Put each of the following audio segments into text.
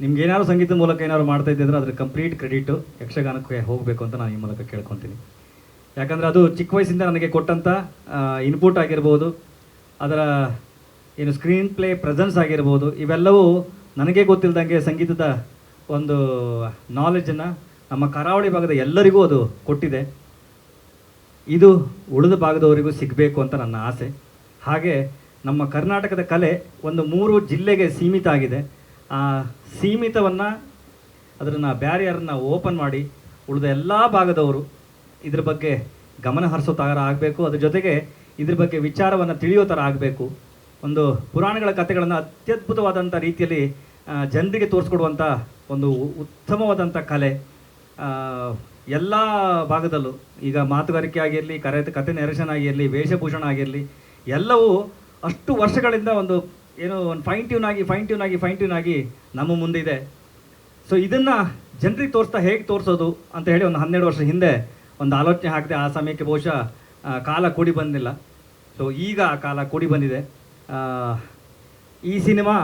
ನಿಮ್ಗೆ ಏನಾದ್ರು ಸಂಗೀತದ ಮೂಲಕ ಏನಾದ್ರು ಮಾಡ್ತಾ ಇದ್ದಿದ್ರೆ ಅದ್ರ ಕಂಪ್ಲೀಟ್ ಕ್ರೆಡಿಟು ಯಕ್ಷಗಾನಕ್ಕೆ ಹೋಗಬೇಕು ಅಂತ ನಾನು ಈ ಮೂಲಕ ಕೇಳ್ಕೊತೀನಿ. ಯಾಕಂದರೆ ಅದು ಚಿಕ್ಕ ವಯಸ್ಸಿಂದ ನನಗೆ ಕೊಟ್ಟಂಥ ಇನ್ಪುಟ್ ಆಗಿರ್ಬೋದು, ಅದರ ಏನು ಸ್ಕ್ರೀನ್ ಪ್ಲೇ ಪ್ರೆಸೆನ್ಸ್ ಆಗಿರ್ಬೋದು, ಇವೆಲ್ಲವೂ ನನಗೆ ಗೊತ್ತಿಲ್ಲದಂಗೆ ಸಂಗೀತದ ಒಂದು ನಾಲೆಜನ್ನು ನಮ್ಮ ಕರಾವಳಿ ಭಾಗದ ಎಲ್ಲರಿಗೂ ಅದು ಕೊಟ್ಟಿದೆ. ಇದು ಉಳಿದ ಭಾಗದವರಿಗೂ ಸಿಗಬೇಕು ಅಂತ ನನ್ನ ಆಸೆ. ಹಾಗೆ ನಮ್ಮ ಕರ್ನಾಟಕದ ಕಲೆ ಒಂದು 3 ಜಿಲ್ಲೆಗೆ ಸೀಮಿತ ಆಗಿದೆ. ಆ ಸೀಮಿತವನ್ನು ಅದನ್ನು ಬ್ಯಾರಿಯರನ್ನು ಓಪನ್ ಮಾಡಿ ಉಳಿದ ಎಲ್ಲ ಭಾಗದವರು ಇದ್ರ ಬಗ್ಗೆ ಗಮನ ಹರಿಸೋ ಥರ ಆಗಬೇಕು. ಅದ್ರ ಜೊತೆಗೆ ಇದ್ರ ಬಗ್ಗೆ ವಿಚಾರವನ್ನು ತಿಳಿಯೋ ಥರ ಆಗಬೇಕು. ಒಂದು ಪುರಾಣಗಳ ಕಥೆಗಳನ್ನು ಅತ್ಯದ್ಭುತವಾದಂಥ ರೀತಿಯಲ್ಲಿ ಜನರಿಗೆ ತೋರಿಸ್ಕೊಡುವಂಥ ಒಂದು ಉತ್ತಮವಾದಂಥ ಕಲೆ ಎಲ್ಲ ಭಾಗದಲ್ಲೂ, ಈಗ ಮಾತುಗಾರಿಕೆ ಆಗಿರಲಿ, ಕತೆ ನೆರೆಷನ್ ಆಗಿರಲಿ, ವೇಷಭೂಷಣ ಆಗಿರಲಿ, ಎಲ್ಲವೂ ಅಷ್ಟು ವರ್ಷಗಳಿಂದ ಒಂದು ಫೈನ್ ಟ್ಯೂನ್ ಆಗಿ ನಮ್ಮ ಮುಂದಿದೆ. ಸೊ ಇದನ್ನು ಜನರಿಗೆ ತೋರಿಸ್ತಾ ಹೇಗೆ ತೋರಿಸೋದು ಅಂತ ಹೇಳಿ ಒಂದು 12 ವರ್ಷ ಹಿಂದೆ ಒಂದು ಆಲೋಚನೆ ಹಾಕಿದೆ. ಆ ಸಮಯಕ್ಕೆ ಬಹುಶಃ ಕಾಲ ಕೂಡಿ ಬಂದಿಲ್ಲ. ಸೊ ಈಗ ಆ ಕಾಲ ಕೂಡಿ ಬಂದಿದೆ. ಈ ಸಿನಿಮಾ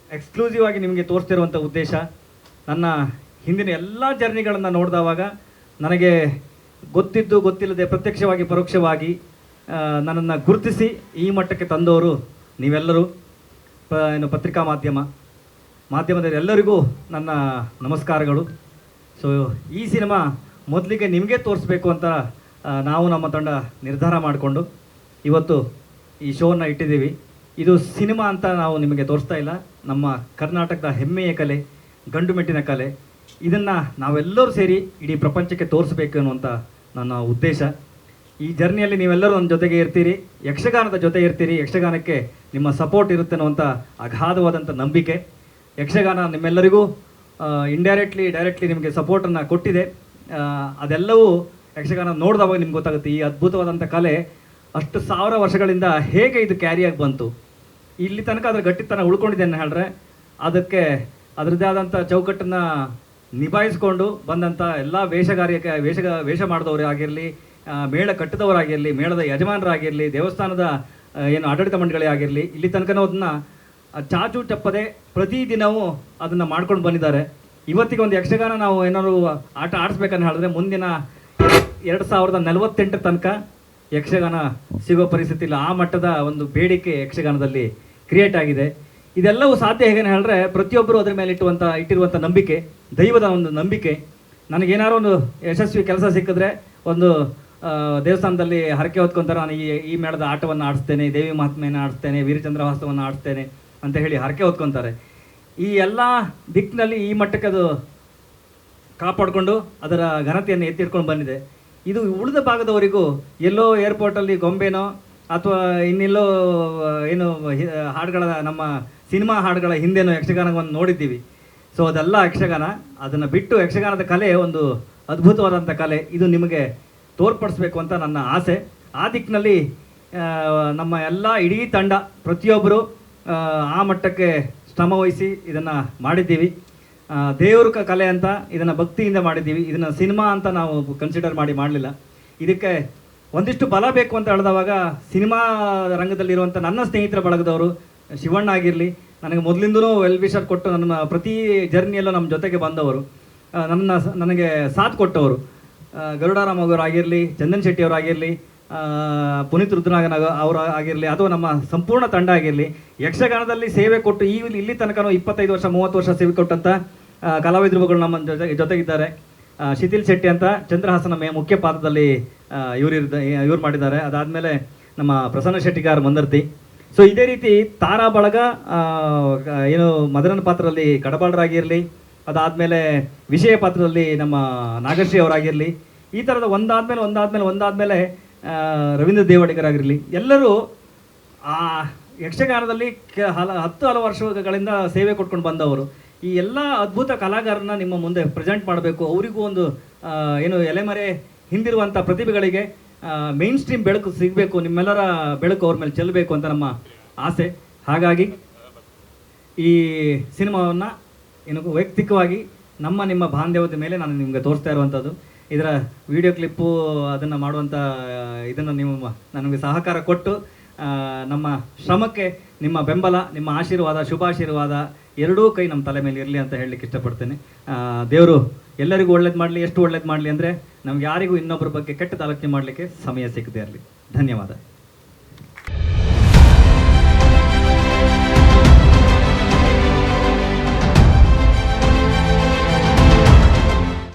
ಎಕ್ಸ್ಕ್ಲೂಸಿವ್ ಆಗಿ ನಿಮಗೆ ತೋರಿಸ್ತಿರುವಂಥ ಉದ್ದೇಶ, ನನ್ನ ಹಿಂದಿನ ಎಲ್ಲ ಜರ್ನಿಗಳನ್ನು ನೋಡಿದವಾಗ ನನಗೆ ಗೊತ್ತಿಲ್ಲದೆ ಪ್ರತ್ಯಕ್ಷವಾಗಿ ಪರೋಕ್ಷವಾಗಿ ನನ್ನನ್ನು ಗುರುತಿಸಿ ಈ ಮಟ್ಟಕ್ಕೆ ತಂದವರು ನೀವೆಲ್ಲರೂ. ಪತ್ರಿಕಾ ಮಾಧ್ಯಮದಲ್ಲಿ ಎಲ್ಲರಿಗೂ ನನ್ನ ನಮಸ್ಕಾರಗಳು. ಸೊ ಈ ಸಿನಿಮಾ ಮೊದಲಿಗೆ ನಿಮಗೆ ತೋರಿಸ್ಬೇಕು ಅಂತ ನಾವು ನಮ್ಮ ತಂಡ ನಿರ್ಧಾರ ಮಾಡಿಕೊಂಡು ಇವತ್ತು ಈ ಶೋನ ಇಟ್ಟಿದ್ದೀವಿ. ಇದು ಸಿನಿಮಾ ಅಂತ ನಾವು ನಿಮಗೆ ತೋರಿಸ್ತಾ ಇಲ್ಲ, ನಮ್ಮ ಕರ್ನಾಟಕದ ಹೆಮ್ಮೆಯ ಕಲೆ, ಗಂಡು ಮೆಟ್ಟಿನ ಕಲೆ. ಇದನ್ನು ನಾವೆಲ್ಲರೂ ಸೇರಿ ಇಡೀ ಪ್ರಪಂಚಕ್ಕೆ ತೋರಿಸ್ಬೇಕು ಅನ್ನುವಂಥ ನನ್ನ ಉದ್ದೇಶ. ಈ ಜರ್ನಿಯಲ್ಲಿ ನೀವೆಲ್ಲರೂ ನನ್ನ ಜೊತೆಗೆ ಇರ್ತೀರಿ, ಯಕ್ಷಗಾನದ ಜೊತೆ ಇರ್ತೀರಿ, ಯಕ್ಷಗಾನಕ್ಕೆ ನಿಮ್ಮ ಸಪೋರ್ಟ್ ಇರುತ್ತೆ ಅನ್ನುವಂಥ ಅಗಾಧವಾದಂಥ ನಂಬಿಕೆ. ಯಕ್ಷಗಾನ ನಿಮ್ಮೆಲ್ಲರಿಗೂ ಡೈರೆಕ್ಟ್ಲಿ ನಿಮಗೆ ಸಪೋರ್ಟನ್ನು ಕೊಟ್ಟಿದೆ. ಅದೆಲ್ಲವೂ ಯಕ್ಷಗಾನ ನೋಡಿದವಾಗ ನಿಮ್ಗೆ ಗೊತ್ತಾಗುತ್ತೆ ಈ ಅದ್ಭುತವಾದಂಥ ಕಲೆ ಅಷ್ಟು 1000 ವರ್ಷಗಳಿಂದ ಹೇಗೆ ಇದು ಕ್ಯಾರಿಯಾಗಿ ಬಂತು, ಇಲ್ಲಿ ತನಕ ಅದರ ಗಟ್ಟಿತನ ಉಳ್ಕೊಂಡಿದೆ ಅಂತ ಹೇಳಿದ್ರೆ ಅದಕ್ಕೆ ಅದರದ್ದೇ ಆದಂಥ ಚೌಕಟ್ಟನ್ನು ನಿಭಾಯಿಸ್ಕೊಂಡು ಬಂದಂಥ ಎಲ್ಲ ವೇಷ ಮಾಡಿದವರು ಆಗಿರಲಿ, ಮೇಳ ಕಟ್ಟಿದವರಾಗಿರಲಿ, ಮೇಳದ ಯಜಮಾನರಾಗಿರಲಿ, ದೇವಸ್ಥಾನದ ಆಡಳಿತ ಮಂಡಳಿ ಆಗಿರಲಿ, ಇಲ್ಲಿ ತನಕನೂ ಅದನ್ನು ಚಾಚು ತಪ್ಪದೆ ಪ್ರತಿದಿನವೂ ಅದನ್ನು ಮಾಡ್ಕೊಂಡು ಬಂದಿದ್ದಾರೆ. ಇವತ್ತಿಗೆ ಒಂದು ಯಕ್ಷಗಾನ ನಾವು ಏನಾದ್ರು ಆಟ ಆಡಿಸ್ಬೇಕಂತ ಹೇಳಿದ್ರೆ ಮುಂದಿನ 2048 ತನಕ ಯಕ್ಷಗಾನ ಸಿಗೋ ಪರಿಸ್ಥಿತಿ ಇಲ್ಲ. ಆ ಮಟ್ಟದ ಒಂದು ಬೇಡಿಕೆ ಯಕ್ಷಗಾನದಲ್ಲಿ ಕ್ರಿಯೇಟ್ ಆಗಿದೆ. ಇದೆಲ್ಲವೂ ಸಾಧ್ಯ ಹೇಗೆ ಹೇಳಿದ್ರೆ ಪ್ರತಿಯೊಬ್ಬರು ಅದರ ಮೇಲೆ ಇಟ್ಟಿರುವಂಥ ನಂಬಿಕೆ, ದೈವದ ಒಂದು ನಂಬಿಕೆ. ನನಗೇನಾದ್ರು ಒಂದು ಯಶಸ್ವಿ ಕೆಲಸ ಸಿಕ್ಕಿದ್ರೆ ಒಂದು ದೇವಸ್ಥಾನದಲ್ಲಿ ಹರಕೆ ಹೊತ್ಕೊಂತಾರೆ, ನಾನು ಈ ಮೇಳದ ಆಟವನ್ನು ಆಡಿಸ್ತೇನೆ, ದೇವಿ ಮಹಾತ್ಮೆಯನ್ನು ಆಡಿಸ್ತೇನೆ, ವೀರಚಂದ್ರವಾಸ್ತವನ್ನು ಆಡಿಸ್ತೇನೆ ಅಂತ ಹೇಳಿ ಹರಕೆ ಹೊತ್ಕೊತಾರೆ. ಈ ಎಲ್ಲ ದಿಕ್ಕಿನಲ್ಲಿ ಈ ಮಟ್ಟಕ್ಕೆ ಅದು ಕಾಪಾಡಿಕೊಂಡು ಅದರ ಘನತೆಯನ್ನು ಎತ್ತಿಡ್ಕೊಂಡು ಬಂದಿದೆ. ಇದು ಉಳಿದ ಭಾಗದವರಿಗೂ ಎಲ್ಲೋ ಏರ್ಪೋರ್ಟಲ್ಲಿ ಗೊಂಬೆನೋ ಅಥವಾ ಇನ್ನೆಲ್ಲೋ ಹಾಡುಗಳ ನಮ್ಮ ಸಿನಿಮಾ ಹಾಡುಗಳ ಹಿಂದೆನೋ ಯಕ್ಷಗಾನವನ್ನು ನೋಡಿದ್ದೀವಿ. ಸೊ ಅದೆಲ್ಲ ಯಕ್ಷಗಾನ. ಅದನ್ನು ಬಿಟ್ಟು ಯಕ್ಷಗಾನದ ಕಲೆ ಒಂದು ಅದ್ಭುತವಾದಂಥ ಕಲೆ, ಇದು ನಿಮಗೆ ತೋರ್ಪಡಿಸ್ಬೇಕು ಅಂತ ನನ್ನ ಆಸೆ. ಆ ದಿಕ್ಕಿನಲ್ಲಿ ನಮ್ಮ ಎಲ್ಲ ಇಡೀ ತಂಡ ಪ್ರತಿಯೊಬ್ಬರು ಆ ಮಟ್ಟಕ್ಕೆ ಶ್ರಮ ವಹಿಸಿ ಇದನ್ನು ಮಾಡಿದ್ದೀವಿ. ದೇವ್ರ ಕಲೆ ಅಂತ ಇದನ್ನು ಭಕ್ತಿಯಿಂದ ಮಾಡಿದ್ದೀವಿ. ಇದನ್ನು ಸಿನಿಮಾ ಅಂತ ನಾವು ಕನ್ಸಿಡರ್ ಮಾಡಲಿಲ್ಲ. ಇದಕ್ಕೆ ಒಂದಿಷ್ಟು ಬಲ ಬೇಕು ಅಂತ ಹೇಳಿದವಾಗ ಸಿನಿಮಾ ರಂಗದಲ್ಲಿರುವಂಥ ನನ್ನ ಸ್ನೇಹಿತರ ಬಳಗದವರು, ಶಿವಣ್ಣ ಆಗಿರಲಿ, ನನಗೆ ಮೊದಲಿಂದನೂ ವೆಲ್ ವಿಶರ್ ಕೊಟ್ಟು ನನ್ನ ಪ್ರತಿ ಜರ್ನಿಯಲ್ಲೂ ನಮ್ಮ ಜೊತೆಗೆ ಬಂದವರು, ನನಗೆ ಸಾಥ್ ಕೊಟ್ಟವರು, ಗರುಡಾರಾಮ್ ಅವರಾಗಿರಲಿ, ಚಂದನ್ ಶೆಟ್ಟಿ ಅವರಾಗಿರಲಿ, ಪುನೀತ್ ರುದ್ರನಾಗನ್ ಅವರು ಆಗಿರಲಿ, ಅಥವಾ ನಮ್ಮ ಸಂಪೂರ್ಣ ತಂಡ ಆಗಿರಲಿ, ಯಕ್ಷಗಾನದಲ್ಲಿ ಸೇವೆ ಕೊಟ್ಟು ಇಲ್ಲಿ ತನಕ 25 ವರ್ಷ 30 ವರ್ಷ ಸೇವೆ ಕೊಟ್ಟಂಥ ಕಲಾವಿದರುಗಳು ನಮ್ಮ ಜೊತೆಗಿದ್ದಾರೆ. ಶಿಥಿಲ್ ಶೆಟ್ಟಿ ಅಂತ ಚಂದ್ರಹಾಸನ ಮುಖ್ಯ ಪಾತ್ರದಲ್ಲಿ ಇವ್ರು ಮಾಡಿದ್ದಾರೆ. ಅದಾದಮೇಲೆ ನಮ್ಮ ಪ್ರಸನ್ನ ಶೆಟ್ಟಿಗಾರ್ ಮಂದರ್ತಿ. ಸೊ ಇದೇ ರೀತಿ ತಾರಾ ಬಳಗ ಮದರನ ಪಾತ್ರದಲ್ಲಿ ಕಡಬಾಳರಾಗಿರಲಿ, ಅದಾದಮೇಲೆ ವಿಷಯ ಪಾತ್ರದಲ್ಲಿ ನಮ್ಮ ನಾಗಶ್ರೀ ಅವರಾಗಿರಲಿ, ಈ ಥರದ ಒಂದಾದ್ಮೇಲೆ ರವೀಂದ್ರ ದೇವಡಿಗರಾಗಿರಲಿ, ಎಲ್ಲರೂ ಆ ಯಕ್ಷಗಾನದಲ್ಲಿ 10 ವರ್ಷಗಳಿಂದ ಸೇವೆ ಕೊಟ್ಕೊಂಡು ಬಂದವರು. ಈ ಎಲ್ಲ ಅದ್ಭುತ ಕಲಾಕಾರರನ್ನ ನಿಮ್ಮ ಮುಂದೆ ಪ್ರೆಸೆಂಟ್ ಮಾಡಬೇಕು. ಅವರಿಗೂ ಒಂದು ಎಲೆಮರೆ ಹಿಂದಿರುವಂಥ ಪ್ರತಿಭೆಗಳಿಗೆ ಮೇನ್ ಸ್ಟ್ರೀಮ್ ಬೆಳಕು ಸಿಗಬೇಕು, ನಿಮ್ಮೆಲ್ಲರ ಬೆಳಕು ಅವ್ರ ಮೇಲೆ ಚೆಲ್ಲಬೇಕು ಅಂತ ನಮ್ಮ ಆಸೆ. ಹಾಗಾಗಿ ಈ ಸಿನಿಮಾವನ್ನು ವೈಯಕ್ತಿಕವಾಗಿ ನಿಮ್ಮ ಬಾಂಧವ್ಯದ ಮೇಲೆ ನಾನು ನಿಮಗೆ ತೋರಿಸ್ತಾ ಇರುವಂಥದ್ದು. ಇದರ ವಿಡಿಯೋ ಕ್ಲಿಪ್ಪು ಅದನ್ನು ಮಾಡುವಂಥ ಇದನ್ನು ನೀವು ನನಗೆ ಸಹಕಾರ ಕೊಟ್ಟು ನಮ್ಮ ಶ್ರಮಕ್ಕೆ ನಿಮ್ಮ ಬೆಂಬಲ, ನಿಮ್ಮ ಆಶೀರ್ವಾದ, ಶುಭಾಶೀರ್ವಾದ ಎರಡೂ ಕೈ ನಮ್ಮ ತಲೆ ಮೇಲೆ ಇರಲಿ ಅಂತ ಹೇಳಲಿಕ್ಕೆ ಇಷ್ಟಪಡ್ತೇನೆ. ದೇವರು ಎಲ್ಲರಿಗೂ ಒಳ್ಳೇದು ಮಾಡಲಿ. ಎಷ್ಟು ಒಳ್ಳೇದು ಮಾಡಲಿ ಅಂದರೆ ನಮ್ಗೆ ಯಾರಿಗೂ ಇನ್ನೊಬ್ಬರ ಬಗ್ಗೆ ಕೆಟ್ಟ ಆಲೋಚನೆ ಮಾಡಲಿಕ್ಕೆ ಸಮಯ ಸಿಗದೇ ಇರಲಿ. ಧನ್ಯವಾದ.